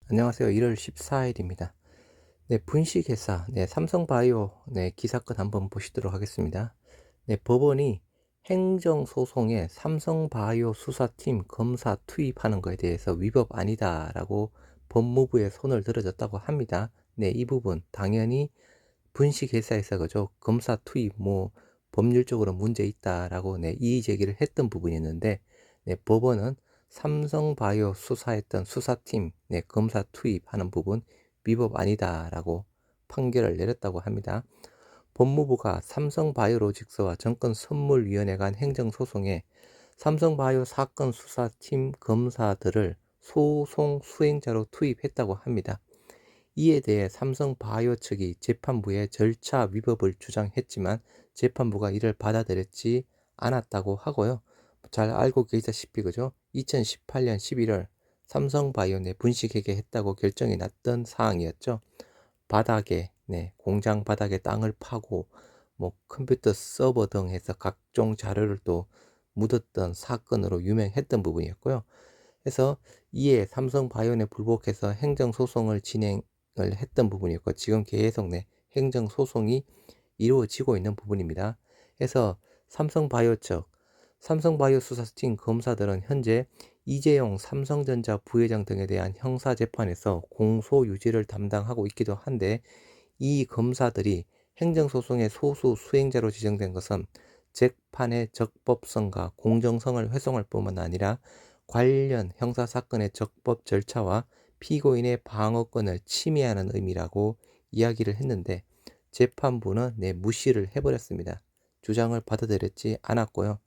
안녕하세요. 1월 14일입니다. 네, 분식회사, 삼성바이오, 기사건 한번 보시도록 하겠습니다. 법원이 행정소송에 삼성바이오 수사팀 검사 투입하는 것에 대해서 위법 아니다라고 법무부에 손을 들어줬다고 합니다. 이 부분 당연히 분식회사에서 그죠 검사 투입 법률적으로 문제 있다라고 이의 제기를 했던 부분이었는데 법원은 삼성바이오 수사했던 수사팀 검사 투입하는 부분 위법 아니다라고 판결을 내렸다고 합니다. 법무부가 삼성바이오로직스와 정권선물위원회 간 행정소송에 삼성바이오 사건 수사팀 검사들을 소송 수행자로 투입했다고 합니다. 이에 대해 삼성바이오 측이 재판부에 절차 위법을 주장했지만 재판부가 이를 받아들였지 않았다고 하고요. 잘 알고 계시다시피 그죠? 2018년 11월 삼성바이오 내 분식회계 했다고 결정이 났던 사항이었죠. 바닥에 공장 바닥에 땅을 파고 컴퓨터 서버 등 해서 각종 자료를 또 묻었던 사건으로 유명했던 부분이었고요. 그래서 이에 삼성바이오에 불복해서 행정소송을 진행을 했던 부분이었고 지금 계속 행정소송이 이루어지고 있는 부분입니다. 그래서 삼성바이오 측, 삼성바이오 수사팀 검사들은 현재 이재용 삼성전자 부회장 등에 대한 형사재판에서 공소유지를 담당하고 있기도 한데 이 검사들이 행정소송의 소수 수행자로 지정된 것은 재판의 적법성과 공정성을 훼손할 뿐만 아니라 관련 형사사건의 적법 절차와 피고인의 방어권을 침해하는 의미라고 이야기를 했는데 재판부는 무시를 해버렸습니다. 주장을 받아들였지 않았고요.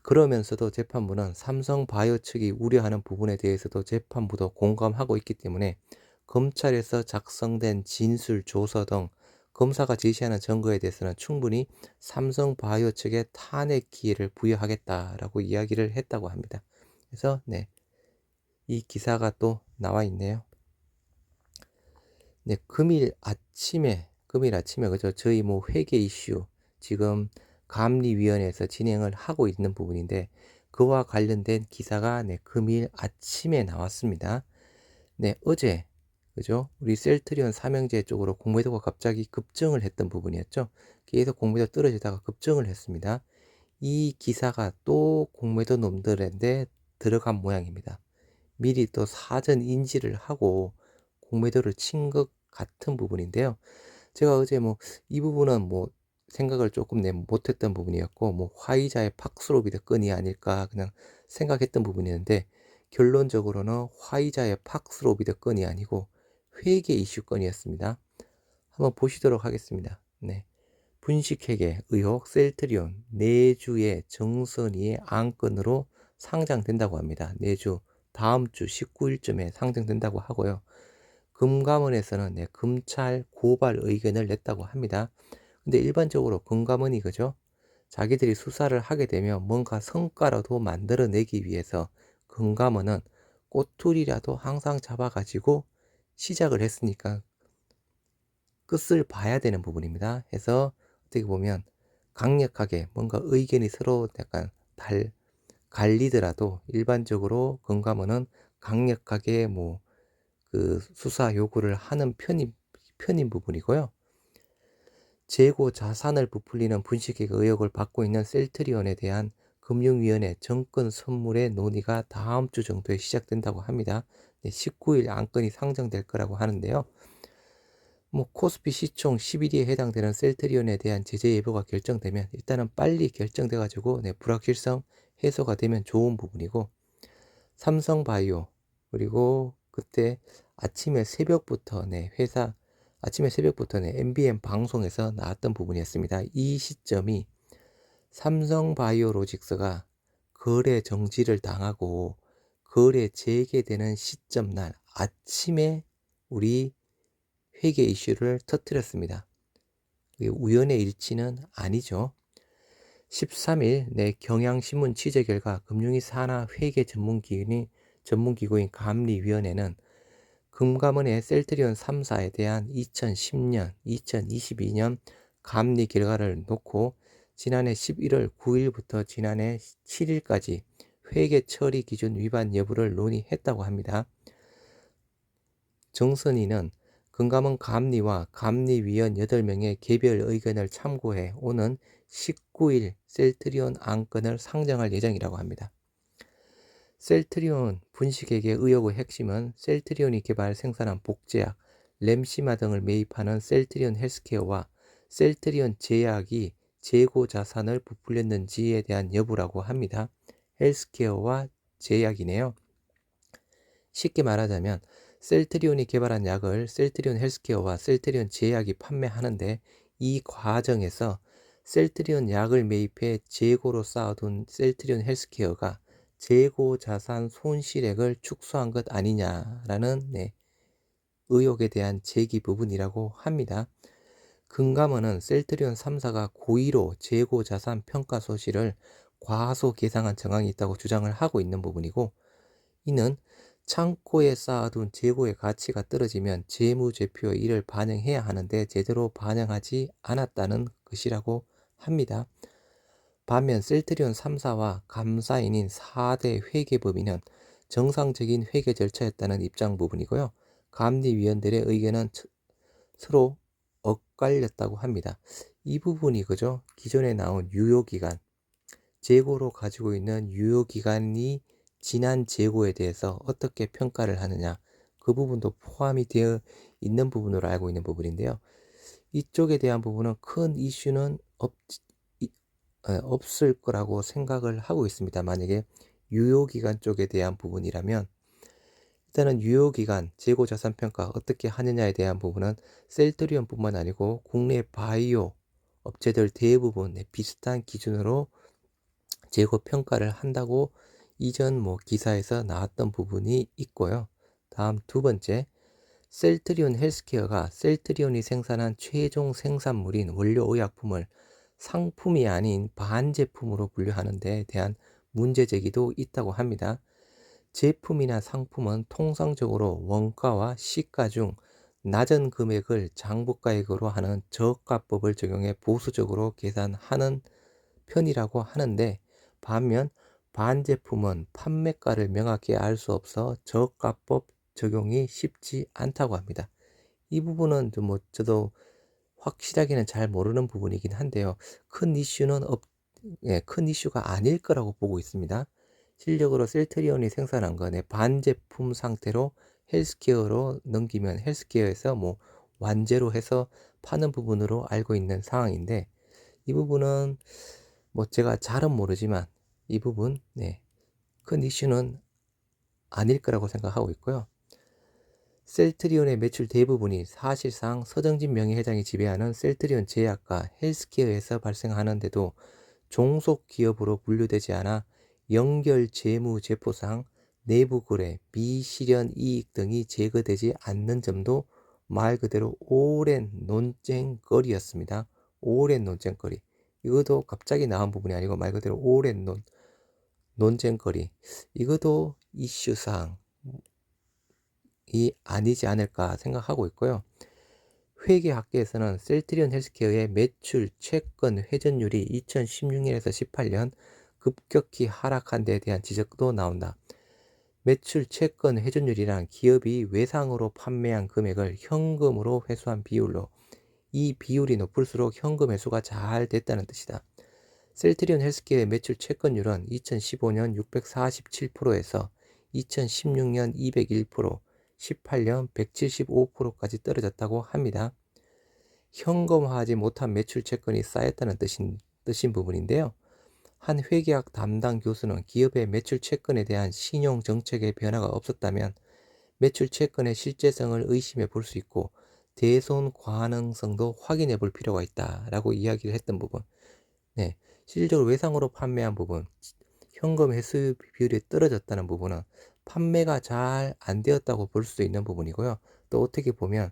그러면서도 재판부는 삼성바이오 측이 우려하는 부분에 대해서도 재판부도 공감하고 있기 때문에 검찰에서 작성된 진술조서 등 검사가 제시하는 증거에 대해서는 충분히 삼성바이오 측에 탄핵 기회를 부여하겠다라고 이야기를 했다고 합니다. 그래서 이 기사가 또 나와 있네요. 금일 아침에 그죠? 저희 회계 이슈 지금 감리위원회에서 진행을 하고 있는 부분인데 그와 관련된 기사가 금일 아침에 나왔습니다. 어제 그죠? 우리 셀트리온 삼형제 쪽으로 공매도가 갑자기 급증을 했던 부분이었죠. 계속 공매도 떨어지다가 급증을 했습니다. 이 기사가 또 공매도 놈들한테 들어간 모양입니다. 미리 또 사전 인지를 하고 공매도를 친 것 같은 부분인데요. 제가 어제 이 부분은 생각을 조금 못했던 부분이었고 화이자의 팍스로비드 건이 아닐까 그냥 생각했던 부분이었는데 결론적으로는 화이자의 팍스로비드 건이 아니고 회계 이슈 건이었습니다. 한번 보시도록 하겠습니다. 분식회계 의혹 셀트리온 내주의 정선이의 안건으로 상장된다고 합니다. 내주 다음 주 19일쯤에 상정된다고 하고요. 금감원에서는 검찰 고발 의견을 냈다고 합니다. 근데 일반적으로 금감원이 그죠? 자기들이 수사를 하게 되면 뭔가 성과라도 만들어내기 위해서 금감원은 꼬투리라도 항상 잡아가지고 시작을 했으니까 끝을 봐야 되는 부분입니다. 해서 어떻게 보면 강력하게 뭔가 의견이 서로 약간 갈리더라도 일반적으로 금감원은 강력하게 그 수사 요구를 하는 편인 부분이고요. 재고 자산을 부풀리는 분식회계 의혹을 받고 있는 셀트리온에 대한 금융위원회 정권 선물의 논의가 다음 주 정도에 시작된다고 합니다. 19일 안건이 상정될 거라고 하는데요. 코스피 시총 11위에 해당되는 셀트리온에 대한 제재 예보가 결정되면 일단은 빨리 결정돼 가지고 불확실성 해소가 되면 좋은 부분이고 삼성바이오 그리고 그때 아침에 새벽부터 MBN 방송에서 나왔던 부분이었습니다. 이 시점이 삼성바이오로직스가 거래 정지를 당하고 거래 재개되는 시점 날 아침에 우리 회계 이슈를 터뜨렸습니다. 우연의 일치는 아니죠. 13일 경향신문 취재 결과 금융위 산하 회계 전문기구인 감리위원회는 금감원의 셀트리온 3사에 대한 2010년, 2022년 감리 결과를 놓고 지난해 11월 9일부터 지난해 7일까지 회계 처리 기준 위반 여부를 논의했다고 합니다. 정선희는 금감원 감리와 감리위원 8명의 개별 의견을 참고해 오는 19일 셀트리온 안건을 상정할 예정이라고 합니다. 셀트리온 분식회계 의혹의 핵심은 셀트리온이 개발 생산한 복제약, 램시마 등을 매입하는 셀트리온 헬스케어와 셀트리온 제약이 재고 자산을 부풀렸는지에 대한 여부라고 합니다. 헬스케어와 제약이네요. 쉽게 말하자면 셀트리온이 개발한 약을 셀트리온 헬스케어와 셀트리온 제약이 판매하는데 이 과정에서 셀트리온 약을 매입해 재고로 쌓아둔 셀트리온 헬스케어가 재고 자산 손실액을 축소한 것 아니냐라는 의혹에 대한 제기 부분이라고 합니다. 금감원은 셀트리온 3사가 고의로 재고 자산 평가 소실을 과소 계상한 정황이 있다고 주장을 하고 있는 부분이고, 이는 창고에 쌓아둔 재고의 가치가 떨어지면 재무제표에 이를 반영해야 하는데 제대로 반영하지 않았다는 것이라고 합니다. 반면 셀트리온 3사와 감사인인 4대 회계법인은 정상적인 회계 절차였다는 입장 부분이고요. 감리위원들의 의견은 서로 엇갈렸다고 합니다. 이 부분이 그죠? 기존에 나온 유효기간, 재고로 가지고 있는 유효기간이 지난 재고에 대해서 어떻게 평가를 하느냐, 그 부분도 포함이 되어 있는 부분으로 알고 있는 부분인데요. 이쪽에 대한 부분은 큰 이슈는 없을 거라고 생각을 하고 있습니다. 만약에 유효기간 쪽에 대한 부분이라면, 일단은 유효기간, 재고자산평가 어떻게 하느냐에 대한 부분은 셀트리온뿐만 아니고 국내 바이오 업체들 대부분 비슷한 기준으로 재고평가를 한다고 이전 기사에서 나왔던 부분이 있고요. 다음 두 번째, 셀트리온 헬스케어가 셀트리온이 생산한 최종 생산물인 원료의약품을 상품이 아닌 반제품으로 분류하는 데에 대한 문제제기도 있다고 합니다. 제품이나 상품은 통상적으로 원가와 시가 중 낮은 금액을 장부가액으로 하는 저가법을 적용해 보수적으로 계산하는 편이라고 하는데, 반면 반제품은 판매가를 명확히 알 수 없어 저가법 적용이 쉽지 않다고 합니다. 이 부분은 저도 확실하게는 잘 모르는 부분이긴 한데요. 큰 이슈는 큰 이슈가 아닐 거라고 보고 있습니다. 실력으로 셀트리온이 생산한 거는 반제품 상태로 헬스케어로 넘기면 헬스케어에서 완제로 해서 파는 부분으로 알고 있는 상황인데, 이 부분은 제가 잘은 모르지만 이 부분 큰 이슈는 아닐 거라고 생각하고 있고요. 셀트리온의 매출 대부분이 사실상 서정진 명예회장이 지배하는 셀트리온 제약과 헬스케어에서 발생하는데도 종속 기업으로 분류되지 않아 연결 재무 제표상 내부 거래, 미실현 이익 등이 제거되지 않는 점도 말 그대로 오랜 논쟁거리였습니다. 오랜 논쟁거리. 이것도 갑자기 나온 부분이 아니고 말 그대로 오랜 논쟁거리. 이것도 이슈사항이 아니지 않을까 생각하고 있고요. 회계학계에서는 셀트리온 헬스케어의 매출 채권 회전율이 2016년에서 18년 급격히 하락한 데에 대한 지적도 나온다. 매출 채권 회전율이란 기업이 외상으로 판매한 금액을 현금으로 회수한 비율로, 이 비율이 높을수록 현금 회수가 잘 됐다는 뜻이다. 셀트리온 헬스케어의 매출 채권율은 2015년 647%에서 2016년 201%, 18년 175%까지 떨어졌다고 합니다. 현금화하지 못한 매출 채권이 쌓였다는 뜻인 부분인데요. 한 회계학 담당 교수는 기업의 매출 채권에 대한 신용 정책의 변화가 없었다면 매출 채권의 실제성을 의심해 볼 수 있고 대손 가능성도 확인해 볼 필요가 있다라고 이야기를 했던 부분. 실질적으로 외상으로 판매한 부분, 현금 회수 비율이 떨어졌다는 부분은 판매가 잘 안 되었다고 볼 수도 있는 부분이고요. 또 어떻게 보면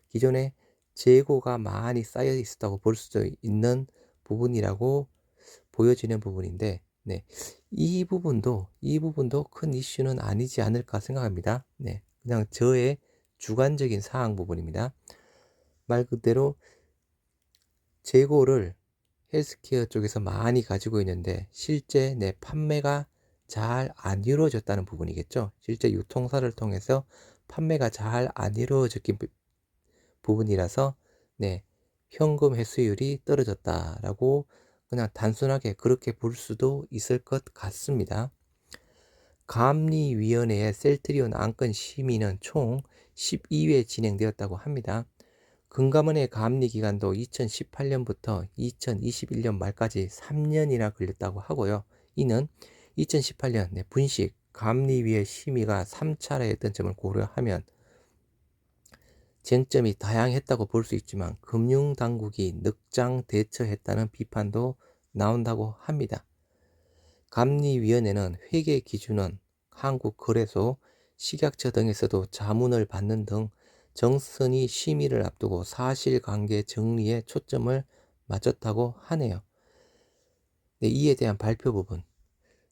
기존에 재고가 많이 쌓여 있었다고 볼 수도 있는 부분이라고 보여지는 부분인데, 이 부분도 큰 이슈는 아니지 않을까 생각합니다. 그냥 저의 주관적인 사항 부분입니다. 말 그대로 재고를 헬스케어 쪽에서 많이 가지고 있는데 실제 내 판매가 잘 안 이루어졌다는 부분이겠죠. 실제 유통사를 통해서 판매가 잘 안 이루어졌기 부분이라서 네, 현금 회수율이 떨어졌다라고 그냥 단순하게 그렇게 볼 수도 있을 것 같습니다. 감리위원회의 셀트리온 안건 심의는 총 12회 진행되었다고 합니다. 금감원의 감리 기간도 2018년부터 2021년 말까지 3년이나 걸렸다고 하고요. 이는 2018년 분식 감리위의 심의가 3차례 했던 점을 고려하면 쟁점이 다양했다고 볼 수 있지만 금융당국이 늑장 대처했다는 비판도 나온다고 합니다. 감리위원회는 회계 기준은 한국거래소, 식약처 등에서도 자문을 받는 등 정선이 심의를 앞두고 사실관계 정리에 초점을 맞췄다고 하네요. 네, 이에 대한 발표 부분.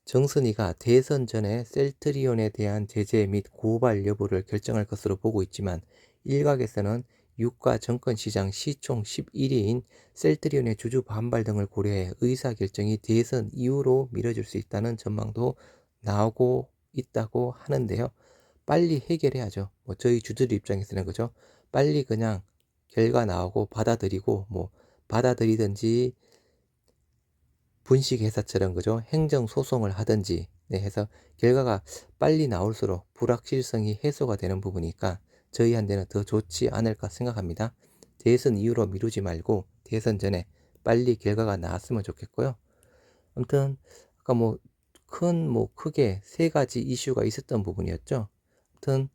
정선이가 대선 전에 셀트리온에 대한 제재 및 고발 여부를 결정할 것으로 보고 있지만 일각에서는 유가 정권시장 시총 11위인 셀트리온의 주주 반발 등을 고려해 의사결정이 대선 이후로 미뤄질 수 있다는 전망도 나오고 있다고 하는데요. 빨리 해결해야죠. 저희 주주들 입장에서는 그죠. 빨리 그냥 결과 나오고 받아들이고 받아들이든지 분식회사처럼 그죠? 행정소송을 하든지 해서 결과가 빨리 나올수록 불확실성이 해소가 되는 부분이니까 저희한테는 더 좋지 않을까 생각합니다. 대선 이후로 미루지 말고 대선 전에 빨리 결과가 나왔으면 좋겠고요. 아무튼 아까 크게 세 가지 이슈가 있었던 부분이었죠. 아무튼